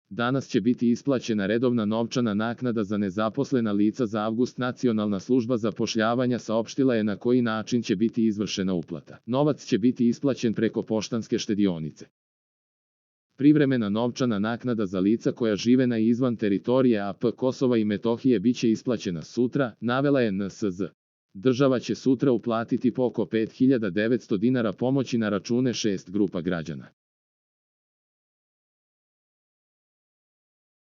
Danas će biti isplaćena redovna novčana naknada za nezaposlena lica za avgust. Nacionalna služba zapošljavanja saopštila je na koji način će biti izvršena uplata. Novac će biti isplaćen preko poštanske štedionice. Privremena novčana naknada za lica koja žive na i izvan teritorije AP Kosova i Metohije biće isplaćena sutra, navela je NSZ. Država će sutra uplatiti po oko 5.900 dinara pomoći na račune 6 grupa građana.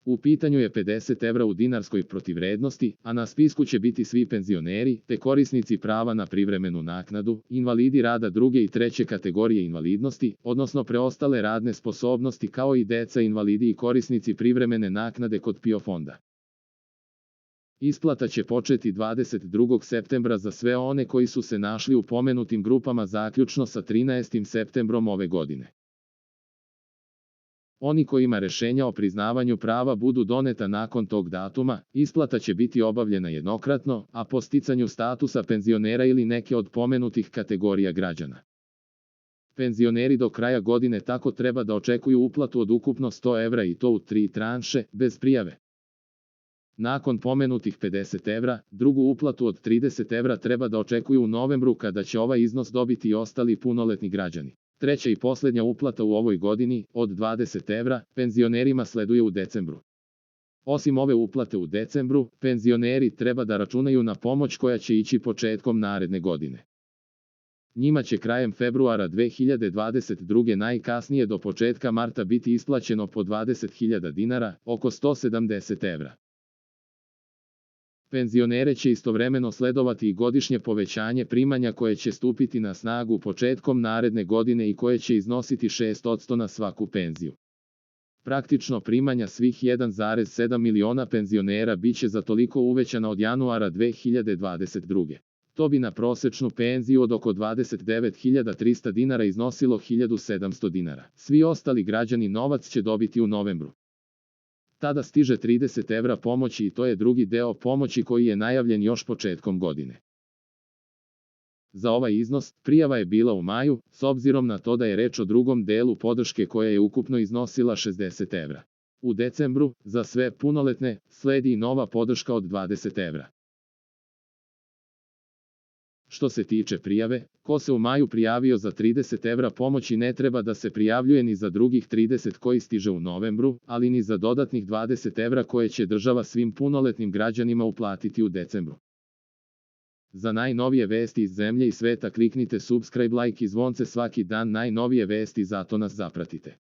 U pitanju je 50 evra u dinarskoj protivvrednosti, a na spisku će biti svi penzioneri, te korisnici prava na privremenu naknadu, invalidi rada druge i treće kategorije invalidnosti, odnosno preostale radne sposobnosti kao i deca invalidi i korisnici privremene naknade kod PIO fonda. Isplata će početi 22. septembra za sve one koji su se našli u pomenutim grupama zaključno sa 13. septembrom ove godine. Oni kojima rešenja o priznavanju prava budu doneta nakon tog datuma, isplata će biti obavljena jednokratno, a po sticanju statusa penzionera ili neke od pomenutih kategorija građana. Penzioneri do kraja godine tako treba da očekuju uplatu od ukupno 100 evra i to u 3 tranše, bez prijave. Nakon pomenutih 50 evra, drugu uplatu od 30 evra treba da očekuju u novembru kada će ovaj iznos dobiti i ostali punoletni građani. Treća i posljednja uplata u ovoj godini, od 20 evra, penzionerima sleduje u decembru. Osim ove uplate u decembru, penzioneri treba da računaju na pomoć koja će ići početkom naredne godine. Njima će krajem februara 2022. najkasnije do početka marta biti isplaćeno po 20.000 dinara, oko 170 evra. Penzionere će istovremeno sledovati i godišnje povećanje primanja koje će stupiti na snagu početkom naredne godine i koje će iznositi 6% na svaku penziju. Praktično primanja svih 1,7 miliona penzionera biće za toliko uvećana od januara 2022. To bi na prosečnu penziju od oko 29.300 dinara iznosilo 1.700 dinara. Svi ostali građani novac će dobiti u novembru. Tada stiže 30 evra pomoći i to je drugi deo pomoći koji je najavljen još početkom godine. Za ovaj iznos, prijava je bila u maju, s obzirom na to da je reč o drugom delu podrške koja je ukupno iznosila 60 evra. U decembru, za sve punoletne, sledi i nova podrška od 20 evra. Što se tiče prijave, ko se u maju prijavio za 30 evra pomoći ne treba da se prijavljuje ni za drugih 30 koji stiže u novembru, ali ni za dodatnih 20 evra koje će država svim punoletnim građanima uplatiti u decembru. Za najnovije vesti iz zemlje i sveta kliknite subscribe, like i zvonce svaki dan. Najnovije vesti, zato nas zapratite.